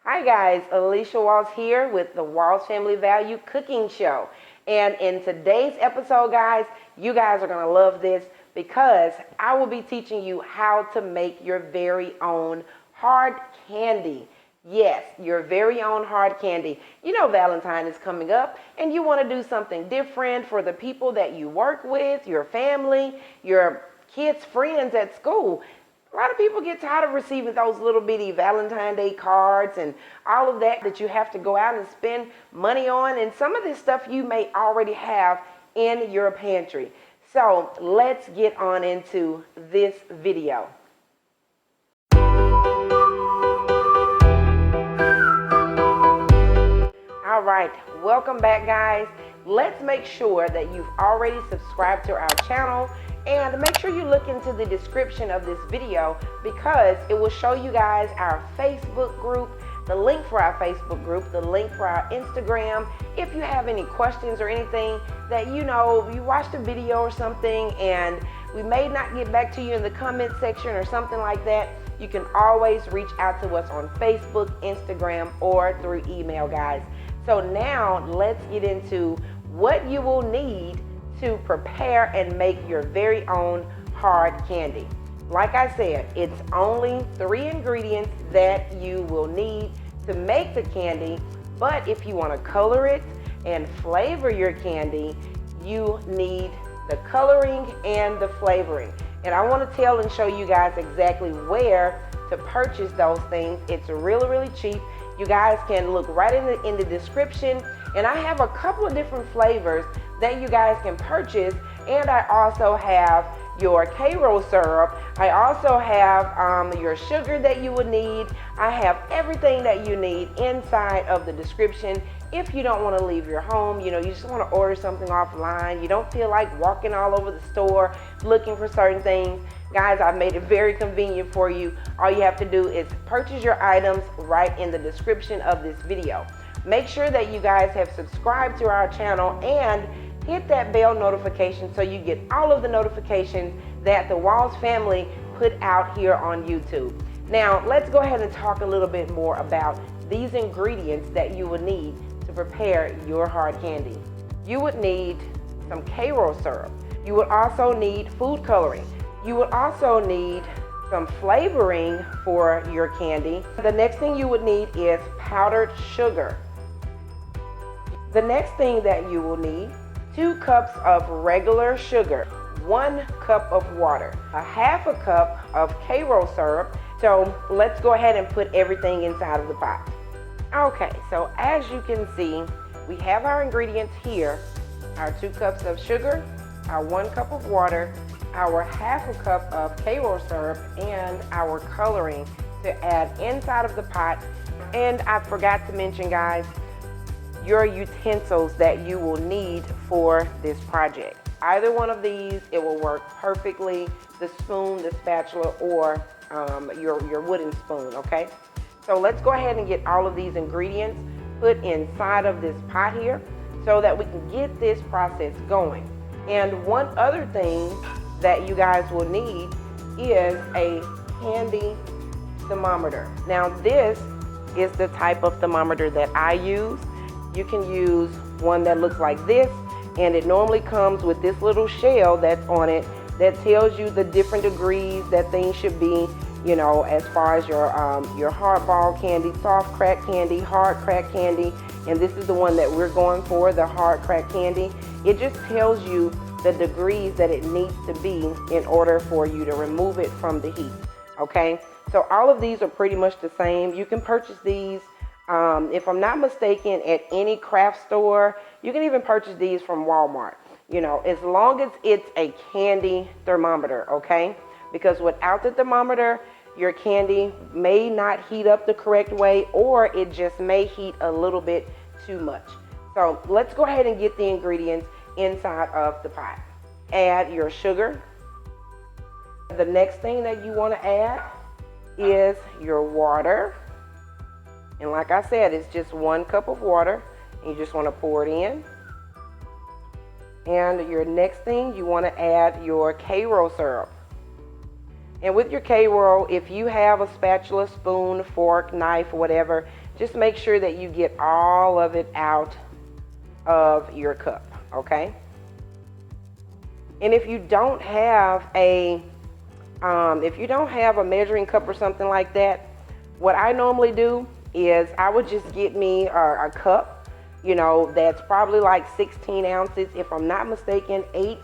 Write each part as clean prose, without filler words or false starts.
Hi guys, Alicia Walls here with the Walls Family Value Cooking Show. And in today's episode, guys, you guys are going to love this because I will be teaching you how to make your very own hard candy. Yes, your very own hard candy. You know Valentine is coming up and you want to do something different for the people that you work with, your family, your kids' friends at school. A lot of people get tired of receiving those little bitty Valentine Day cards and all of that you have to go out and spend money on. And some of this stuff you may already have in your pantry. So let's get on into this video. All right, welcome back guys. Let's make sure that you've already subscribed to our channel. And make sure you look into the description of this video because it will show you guys our Facebook group, the link for our Facebook group, the link for our Instagram. If you have any questions or anything that you watched a video or something and we may not get back to you in the comment section or something like that, you can always reach out to us on Facebook, Instagram, or through email, guys. So now let's get into what you will need to prepare and make your very own hard candy. Like I said, it's only 3 ingredients that you will need to make the candy, but if you want to color it and flavor your candy, you need the coloring and the flavoring. And I want to tell and show you guys exactly where to purchase those things. It's really, really cheap. You guys can look right in the description, and I have a couple of different flavors that you guys can purchase. And I also have your Karo syrup. I also have your sugar that you would need. I have everything that you need inside of the description. If you don't want to leave your home, you just want to order something offline, you don't feel like walking all over the store looking for certain things, guys, I've made it very convenient for you. All you have to do is purchase your items right in the description of this video. Make sure that you guys have subscribed to our channel and hit that bell notification so you get all of the notifications that the Walls family put out here on YouTube. Now, let's go ahead and talk a little bit more about these ingredients that you will need to prepare your hard candy. You would need some Karo syrup. You would also need food coloring. You would also need some flavoring for your candy. The next thing you would need is powdered sugar. The next thing that you will need, 2 cups of regular sugar, 1 cup of water, a half a cup of Karo syrup. So let's go ahead and put everything inside of the pot. Okay, so as you can see, we have our ingredients here, our 2 cups of sugar, our 1 cup of water, our half a cup of Karo syrup, and our coloring to add inside of the pot. And I forgot to mention, guys, your utensils that you will need for this project. Either one of these, it will work perfectly. The spoon, the spatula, or your wooden spoon, okay? So let's go ahead and get all of these ingredients put inside of this pot here so that we can get this process going. And one other thing that you guys will need is a handy thermometer. Now this is the type of thermometer that I use. You can use one that looks like this, and it normally comes with this little shell that's on it that tells you the different degrees that things should be, as far as your hard ball candy, soft crack candy, hard crack candy. And this is the one that we're going for, the hard crack candy. It just tells you the degrees that it needs to be in order for you to remove it from the heat, okay? So all of these are pretty much the same. You can purchase these, if I'm not mistaken, at any craft store. You can even purchase these from Walmart, as long as it's a candy thermometer, okay? Because without the thermometer, your candy may not heat up the correct way, or it just may heat a little bit too much. So let's go ahead and get the ingredients inside of the pot. Add your sugar. The next thing that you want to add is your water. And like I said, it's just 1 cup of water. You just want to pour it in. And your next thing, you want to add your Karo syrup. And with your K-roll, if you have a spatula, spoon, fork, knife, whatever, just make sure that you get all of it out of your cup, okay? And if you don't have a measuring cup or something like that, what I normally do is I would just get me a cup, you know, that's probably like 16 ounces. If I'm not mistaken, 8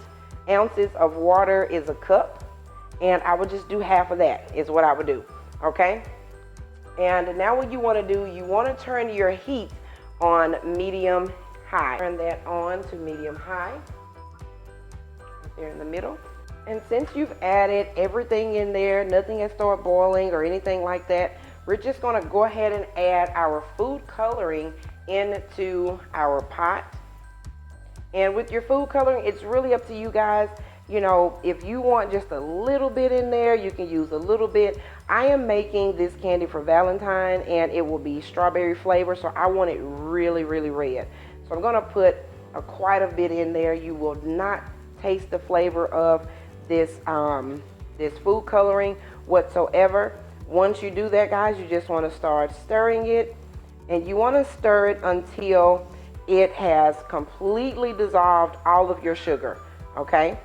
ounces of water is a cup. And I would just do half of that is what I would do, okay? And now what you want to do, you want to turn your heat on medium high. Turn that on to medium high, right there in the middle. And since you've added everything in there, nothing has started boiling or anything like that, we're just going to go ahead and add our food coloring into our pot. And with your food coloring, it's really up to you guys. You know, if you want just a little bit in there, you can use a little bit. I am making this candy for Valentine, and it will be strawberry flavor, so I want it really, really red. So I'm going to put quite a bit in there. You will not taste the flavor of this food coloring whatsoever. Once you do that, guys, you just want to start stirring it, and you want to stir it until it has completely dissolved all of your sugar, okay?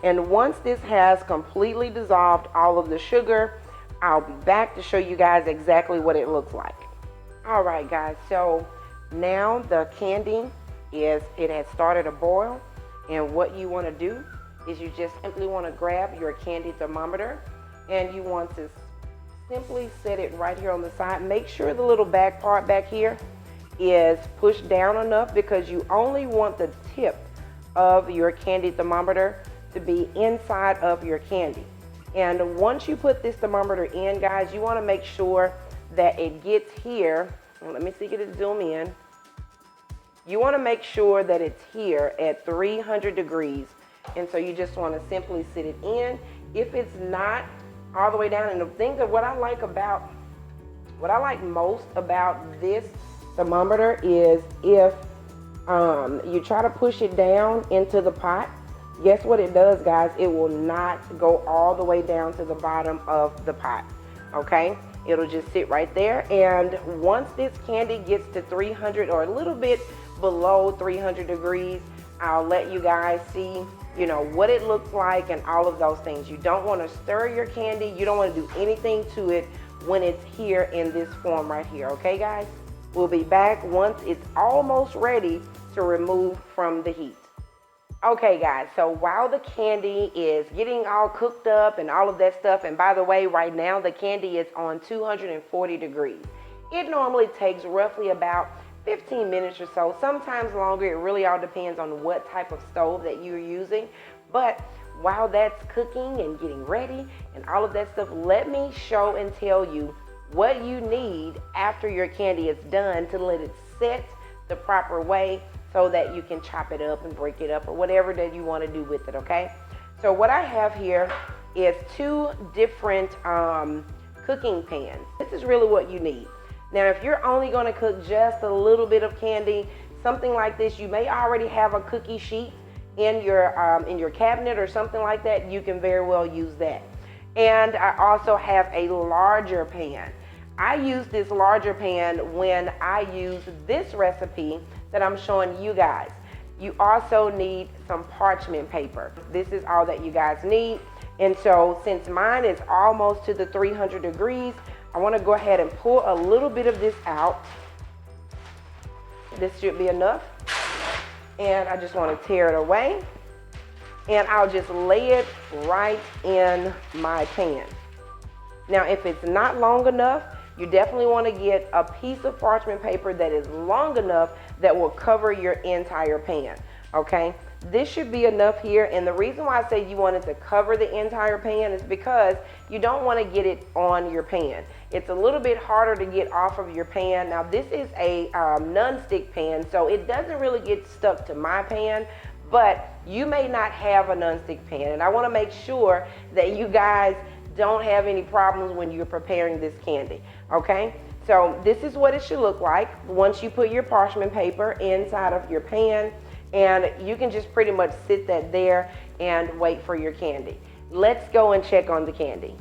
And once this has completely dissolved all of the sugar, I'll be back to show you guys exactly what it looks like. All right, guys, so now the candy it has started to boil, and what you want to do is you just simply want to grab your candy thermometer, and you want to simply set it right here on the side. Make sure the little back part back here is pushed down enough, because you only want the tip of your candy thermometer to be inside of your candy. And once you put this thermometer in, guys, you want to make sure that it gets here. Let me see, get it zoom in. You want to make sure that it's here at 300 degrees. And so you just want to simply sit it in. If it's not all the way down, and the thing that what I like most about this thermometer is if you try to push it down into the pot, guess what it does, guys? It will not go all the way down to the bottom of the pot, okay? It'll just sit right there. And once this candy gets to 300 or a little bit below 300 degrees, I'll let you guys see, you know, what it looks like and all of those things. You don't want to stir your candy. You don't want to do anything to it when it's here in this form right here, okay, guys? We'll be back once it's almost ready to remove from the heat. Okay, guys, so while the candy is getting all cooked up and all of that stuff, and by the way, right now the candy is on 240 degrees. It normally takes roughly about 15 minutes or so, sometimes longer. It really all depends on what type of stove that you're using. But while that's cooking and getting ready and all of that stuff, let me show and tell you what you need after your candy is done to let it set the proper way, so that you can chop it up and break it up or whatever that you want to do with it, okay? So what I have here is 2 different cooking pans. This is really what you need. Now, if you're only going to cook just a little bit of candy, something like this, you may already have a cookie sheet in your cabinet or something like that. You can very well use that. And I also have a larger pan. I use this larger pan when I use this recipe that I'm showing you guys. You also need some parchment paper. This is all that you guys need. And so since mine is almost to the 300 degrees, I want to go ahead and pull a little bit of this out. This should be enough. And I just want to tear it away. And I'll just lay it right in my pan. Now, if it's not long enough, you definitely want to get a piece of parchment paper that is long enough that will cover your entire pan, okay? This should be enough here, and the reason why I say you want it to cover the entire pan is because you don't want to get it on your pan. It's a little bit harder to get off of your pan. Now, this is a non-stick pan, so it doesn't really get stuck to my pan, but you may not have a non-stick pan, and I want to make sure that you guys don't have any problems when you're preparing this candy, okay? So this is what it should look like once you put your parchment paper inside of your pan, and you can just pretty much sit that there and wait for your candy. let's go and check on the candy.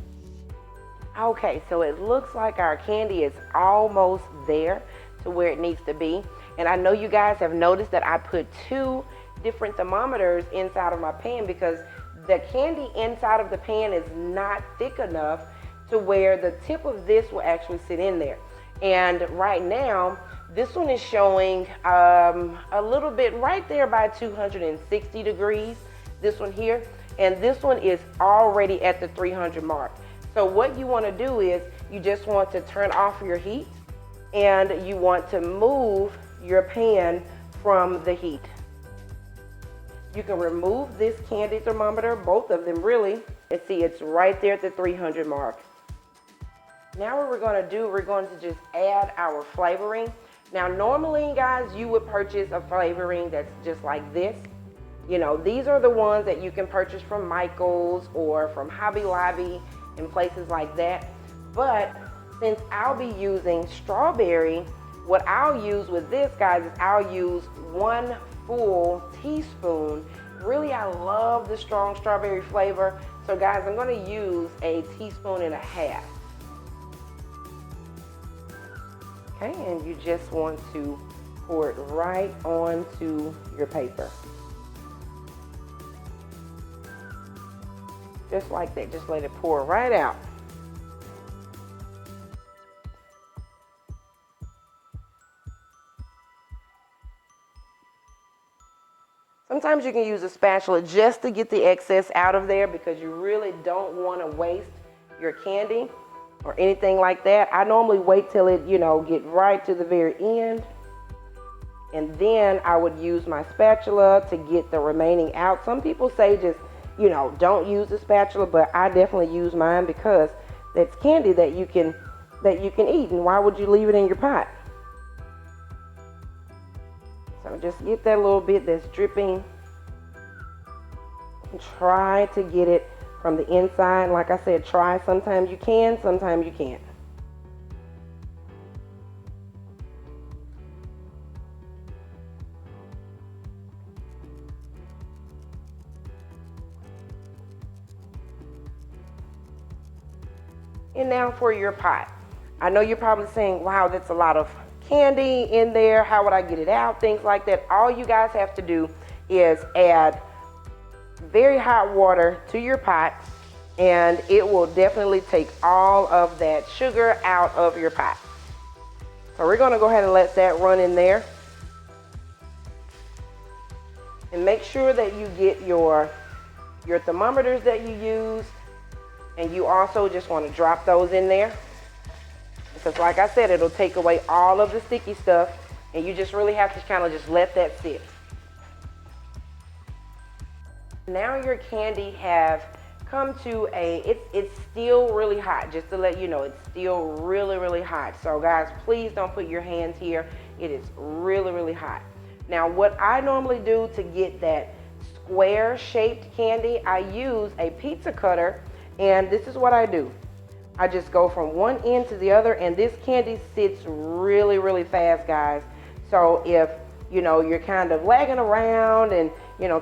Okay, so it looks like our candy is almost there to where it needs to be. And I know you guys have noticed that I put 2 different thermometers inside of my pan because the candy inside of the pan is not thick enough to where the tip of this will actually sit in there. And right now, this one is showing a little bit right there by 260 degrees, this one here. And this one is already at the 300 mark. So what you want to do is you just want to turn off your heat and you want to move your pan from the heat. You can remove this candy thermometer, both of them really, and see it's right there at the 300 mark. Now what we're going to do, we're going to just add our flavoring. Now normally guys, you would purchase a flavoring that's just like this. You know, these are the ones that you can purchase from Michael's or from Hobby Lobby and places like that. But since I'll be using strawberry, what I'll use with this, guys, is I'll use 1 full teaspoon. Really, I love the strong strawberry flavor. So guys, I'm going to use a teaspoon and a half. Okay, and you just want to pour it right onto your paper. Just like that, just let it pour right out. Sometimes you can use a spatula just to get the excess out of there because you really don't want to waste your candy or anything like that. I normally wait till it, get right to the very end. And then I would use my spatula to get the remaining out. Some people say just, don't use the spatula, but I definitely use mine because that's candy that you can eat. And why would you leave it in your pot? So just get that little bit that's dripping. And try to get it from the inside. Like I said, try. Sometimes you can, sometimes you can't. And now for your pot. I know you're probably saying, wow, that's a lot of candy in there. How would I get it out? Things like that. All you guys have to do is add very hot water to your pot, and it will definitely take all of that sugar out of your pot. So we're going to go ahead and let that run in there. And make sure that you get your thermometers that you use. And you also just want to drop those in there. Because like I said, it'll take away all of the sticky stuff. And you just really have to kind of just let that sit. Now your candy have come to it's still really hot. Just to let you know, it's still really, really hot. So guys, please don't put your hands here. It is really, really hot. Now what I normally do to get that square shaped candy, I use a pizza cutter. And this is what I do. I just go from one end to the other, and this candy sits really, really fast, guys. So if, you're kind of lagging around and,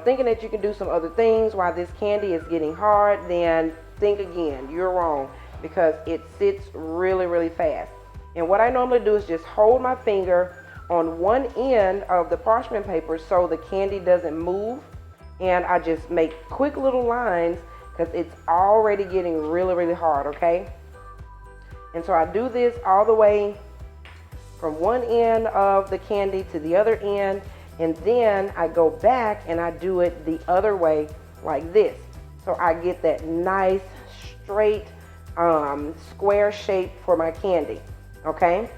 thinking that you can do some other things while this candy is getting hard, then think again. You're wrong because it sits really, really fast. And what I normally do is just hold my finger on one end of the parchment paper so the candy doesn't move. And I just make quick little lines because it's already getting really, really hard, okay? And so I do this all the way from one end of the candy to the other end, and then I go back and I do it the other way like this. So I get that nice, straight, square shape for my candy, okay?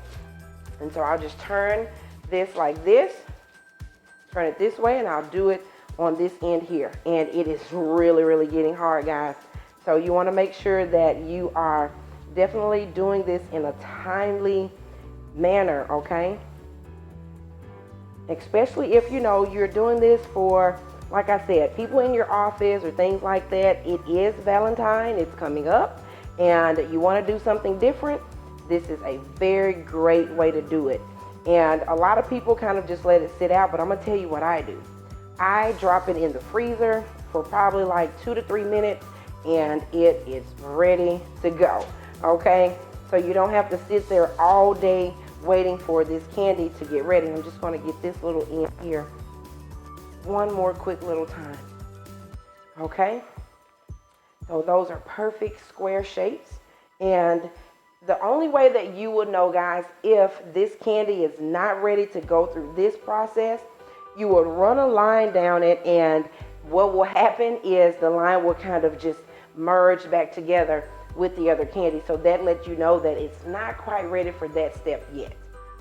And so I'll just turn this like this, turn it this way, and I'll do it on this end here. And it is really, really getting hard, guys. So you want to make sure that you are definitely doing this in a timely manner, okay? Especially if you're doing this for, like I said, people in your office or things like that. It is Valentine, it's coming up, and you want to do something different. This is a very great way to do it. And a lot of people kind of just let it sit out, but I'm gonna tell you what I do. I drop it in the freezer for probably like 2 to 3 minutes, and it is ready to go. Okay, so you don't have to sit there all day waiting for this candy to get ready. I'm just going to get this little end here one more quick little time. Okay, so those are perfect square shapes, and the only way that you would know, guys, if this candy is not ready to go through this process, you would run a line down it, and what will happen is the line will kind of just merge back together with the other candy. So that lets you know that it's not quite ready for that step yet.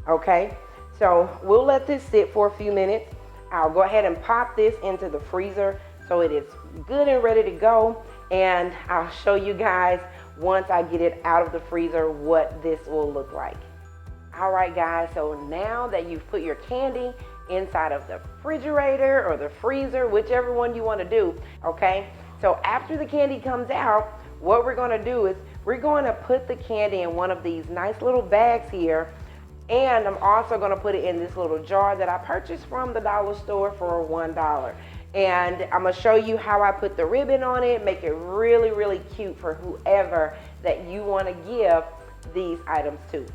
Okay, so we'll let this sit for a few minutes. I'll go ahead and pop this into the freezer so it is good and ready to go, and I'll show you guys once I get it out of the freezer what this will look like. All right, guys, so now that you've put your candy inside of the refrigerator or the freezer, whichever one you want to do, okay, so after the candy comes out, what we're going to do is we're going to put the candy in one of these nice little bags here, and I'm also going to put it in this little jar that I purchased from the dollar store for $1. And I'm going to show you how I put the ribbon on it, make it really, really cute for whoever that you want to give these items to.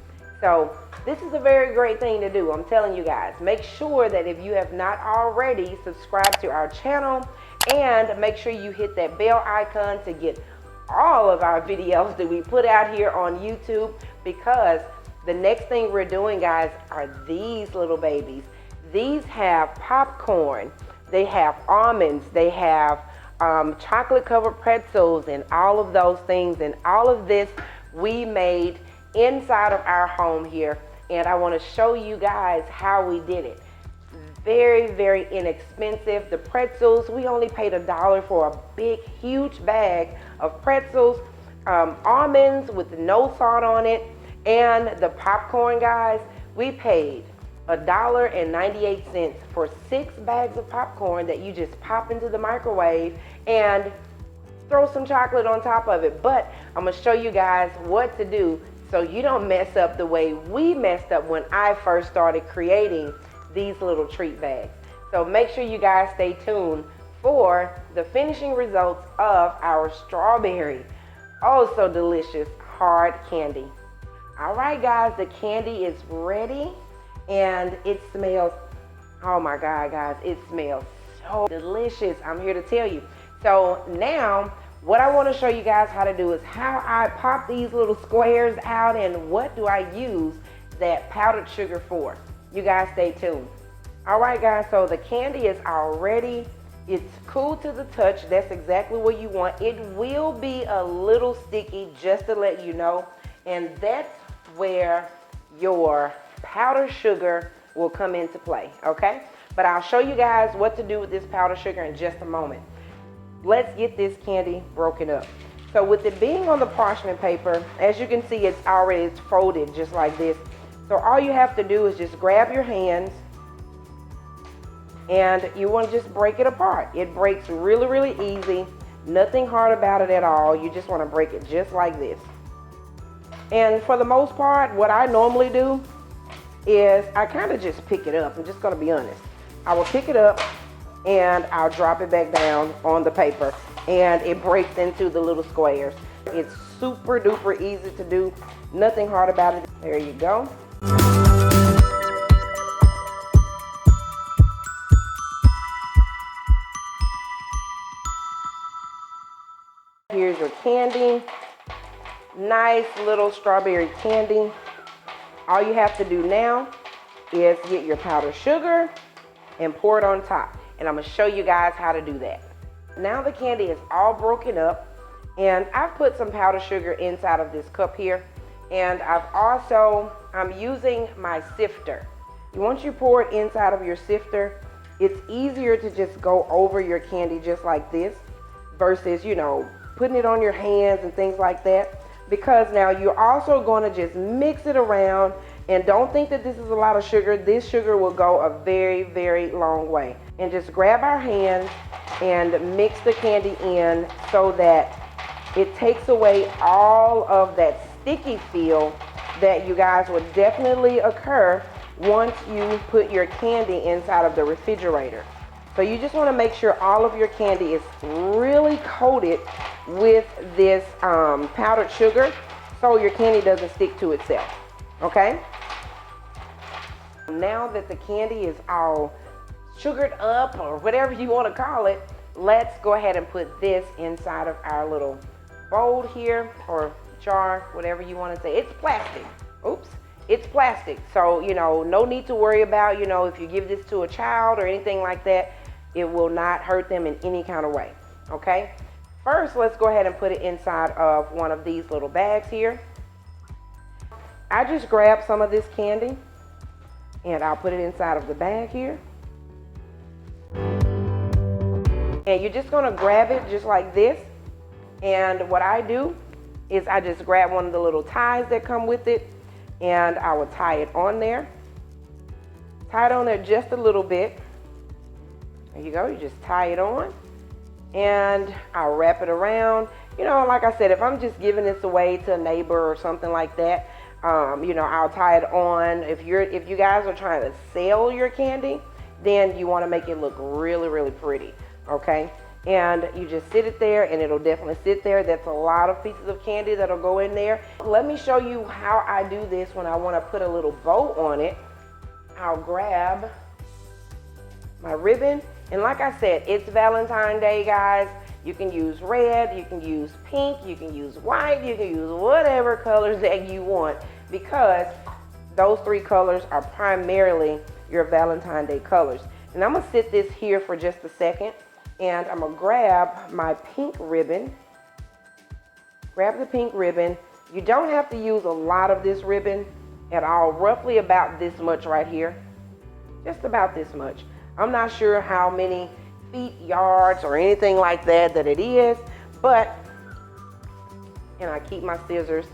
So this is a very great thing to do. I'm telling you guys, make sure that if you have not already, subscribe to our channel, and make sure you hit that bell icon to get all of our videos that we put out here on YouTube, because the next thing we're doing, guys, are these little babies. These have popcorn, they have almonds, they have chocolate covered pretzels, and all of those things, and all of this we made inside of our home here, and I want to show you guys how we did it. Very, very inexpensive. The pretzels, we only paid $1 for a big, huge bag of pretzels. Almonds with no salt on it, and the popcorn, guys, we paid $1.98 for 6 bags of popcorn that you just pop into the microwave and throw some chocolate on top of it. But I'm gonna show you guys what to do so you don't mess up the way we messed up when I first started creating these little treat bags. So make sure you guys stay tuned for the finishing results of our strawberry, oh so delicious, hard candy. All right, guys, the candy is ready, and it smells, oh my God, guys, it smells so delicious. I'm here to tell you. So now what I want to show you guys how to do is how I pop these little squares out, and what do I use that powdered sugar for. You guys stay tuned. All right, guys, so the candy is all ready. It's cool to the touch. That's exactly what you want. It will be a little sticky, just to let you know, and that's where your powdered sugar will come into play, okay? But I'll show you guys what to do with this powdered sugar in just a moment. Let's get this candy broken up. So with it being on the parchment paper, as you can see, it's folded just like this. So all you have to do is just grab your hands, and you want to just break it apart. It breaks really, really easy. Nothing hard about it at all. You just want to break it just like this. And for the most part, what I normally do is I kind of just pick it up. I'm just going to be honest. I will pick it up and I'll drop it back down on the paper, and it breaks into the little squares. It's super duper easy to do. Nothing hard about it. There you go. Here's your candy. Nice little strawberry candy. All you have to do now is get your powdered sugar and pour it on top. And I'm going to show you guys how to do that. Now the candy is all broken up, and I've put some powdered sugar inside of this cup here, and I'm using my sifter. Once you pour it inside of your sifter, it's easier to just go over your candy just like this versus, you know, putting it on your hands and things like that, because now you're also going to just mix it around. And don't think that this is a lot of sugar. This sugar will go a very, very long way. And just grab our hands and mix the candy in so that it takes away all of that sticky feel that you guys would definitely occur once you put your candy inside of the refrigerator. So you just want to make sure all of your candy is really coated with this powdered sugar so your candy doesn't stick to itself, okay? Now that the candy is all sugared up, or whatever you want to call it, let's go ahead and put this inside of our little bowl here, or jar, whatever you want to say. It's plastic. Oops. It's plastic. So, you know, no need to worry about, you know, if you give this to a child or anything like that, it will not hurt them in any kind of way. Okay? First, let's go ahead and put it inside of one of these little bags here. I just grabbed some of this candy and I'll put it inside of the bag here. And you're just going to grab it just like this. And what I do is I just grab one of the little ties that come with it and I will tie it on there. Tie it on there just a little bit. There you go. You just tie it on and I'll wrap it around. You know, like I said, if I'm just giving this away to a neighbor or something like that, you know, I'll tie it on. If you guys are trying to sell your candy, then you want to make it look really, really pretty. Okay? And you just sit it there and it'll definitely sit there. That's a lot of pieces of candy that'll go in there. Let me show you how I do this when I want to put a little bow on it. I'll grab my ribbon, and like I said, it's Valentine's Day, guys. You can use red, you can use pink, you can use white, you can use whatever colors that you want, because those three colors are primarily your Valentine's Day colors. And I'm gonna sit this here for just a second. And I'm gonna grab my pink ribbon. Grab the pink ribbon. You don't have to use a lot of this ribbon at all. Roughly about this much right here. Just about this much. I'm not sure how many feet, yards, or anything like that it is, but, and I keep my scissors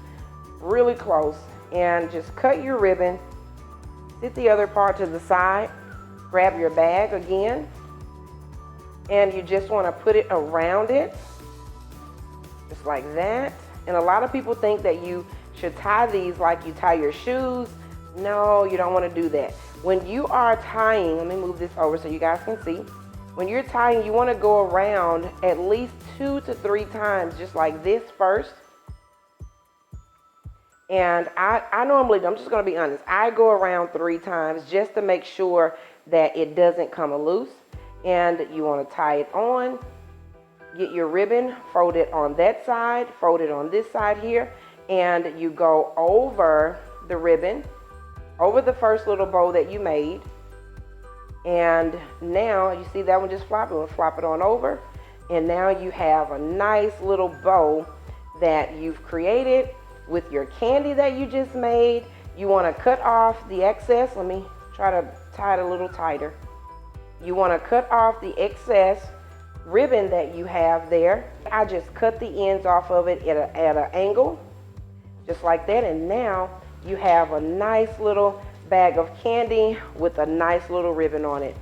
really close and just cut your ribbon. Sit the other part to the side. Grab your bag again. And you just want to put it around it, just like that. And a lot of people think that you should tie these like you tie your shoes. No, you don't want to do that. When you are tying, let me move this over so you guys can see. When you're tying, you want to go around at least 2 to 3 times, just like this first. And I normally, I'm just going to be honest, I go around 3 times just to make sure that it doesn't come loose. And you want to tie it on, get your ribbon, fold it on that side, fold it on this side here, and you go over the ribbon, over the first little bow that you made. And now you see that one just flop, we'll flop it on over. And now you have a nice little bow that you've created with your candy that you just made. You want to cut off the excess. Let me try to tie it a little tighter. You want to cut off the excess ribbon that you have there. I just cut the ends off of it at an angle, just like that. And now you have a nice little bag of candy with a nice little ribbon on it.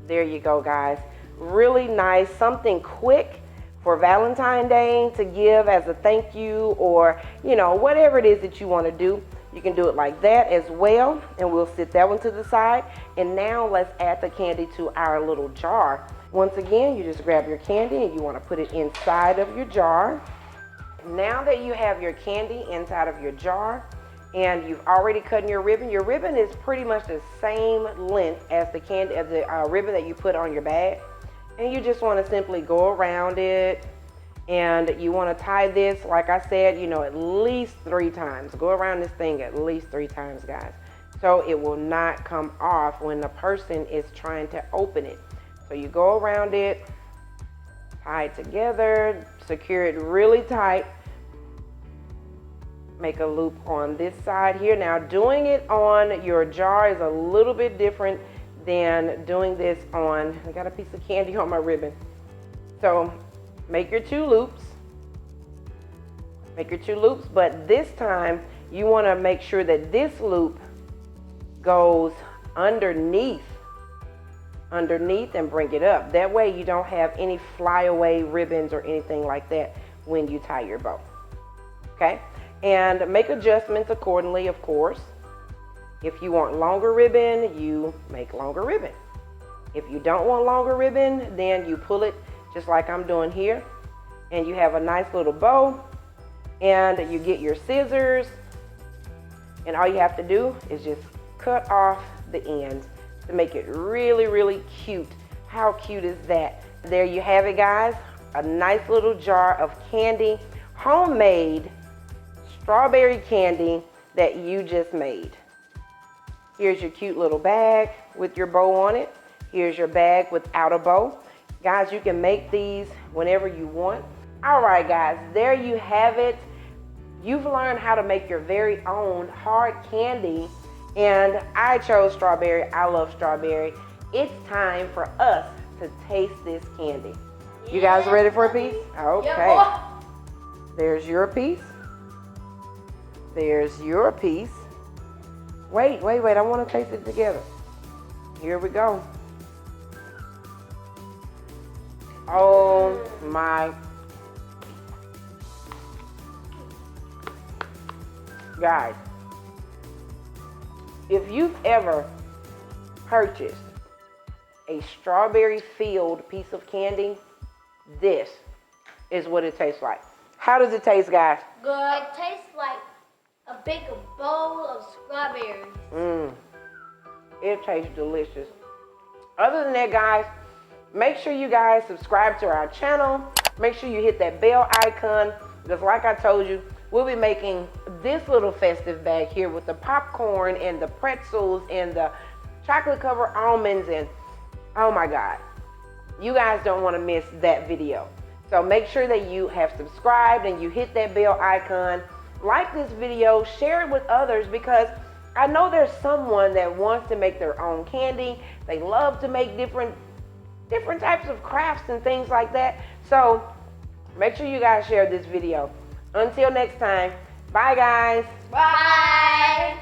There you go, guys. Really nice, something quick for Valentine's Day to give as a thank you, or, you know, whatever it is that you want to do. You can do it like that as well, and we'll sit that one to the side. And now let's add the candy to our little jar. Once again, you just grab your candy and you want to put it inside of your jar. Now that you have your candy inside of your jar and you've already cut your ribbon is pretty much the same length as the candy, as the ribbon that you put on your bag. And you just want to simply go around it. And you want to tie this, like I said, you know, at least 3 times. Go around this thing at least 3 times, guys. So it will not come off when the person is trying to open it. So you go around it, tie it together, secure it really tight. Make a loop on this side here. Now, doing it on your jar is a little bit different than doing this on, I got a piece of candy on my ribbon. So make your 2 loops. Make your 2 loops, but this time you want to make sure that this loop goes underneath and bring it up. That way you don't have any flyaway ribbons or anything like that when you tie your bow. Okay? And make adjustments accordingly, of course. If you want longer ribbon, you make longer ribbon. If you don't want longer ribbon, then you pull it just like I'm doing here. And you have a nice little bow. And you get your scissors. And all you have to do is just cut off the ends to make it really, really cute. How cute is that? There you have it, guys. A nice little jar of candy, homemade strawberry candy that you just made. Here's your cute little bag with your bow on it. Here's your bag without a bow. Guys, you can make these whenever you want. All right, guys, there you have it. You've learned how to make your very own hard candy, and I chose strawberry. I love strawberry. It's time for us to taste this candy. You guys ready for a piece? Okay. There's your piece. There's your piece. Wait. I want to taste it together. Here we go. Oh my. Guys, if you've ever purchased a strawberry-filled piece of candy, this is what it tastes like. How does it taste, guys? Good. It tastes like a big bowl of strawberries. It tastes delicious. Other than that, guys, make sure you guys subscribe to our channel. Make sure you hit that bell icon, because like I told you, we'll be making this little festive bag here with the popcorn and the pretzels and the chocolate covered almonds, and oh my God, you guys don't want to miss that video. So make sure that you have subscribed and you hit that bell icon. Like this video, share it with others, because I know there's someone that wants to make their own candy. They love to make different types of crafts and things like that. So make sure you guys share this video. Until next time, bye guys. Bye.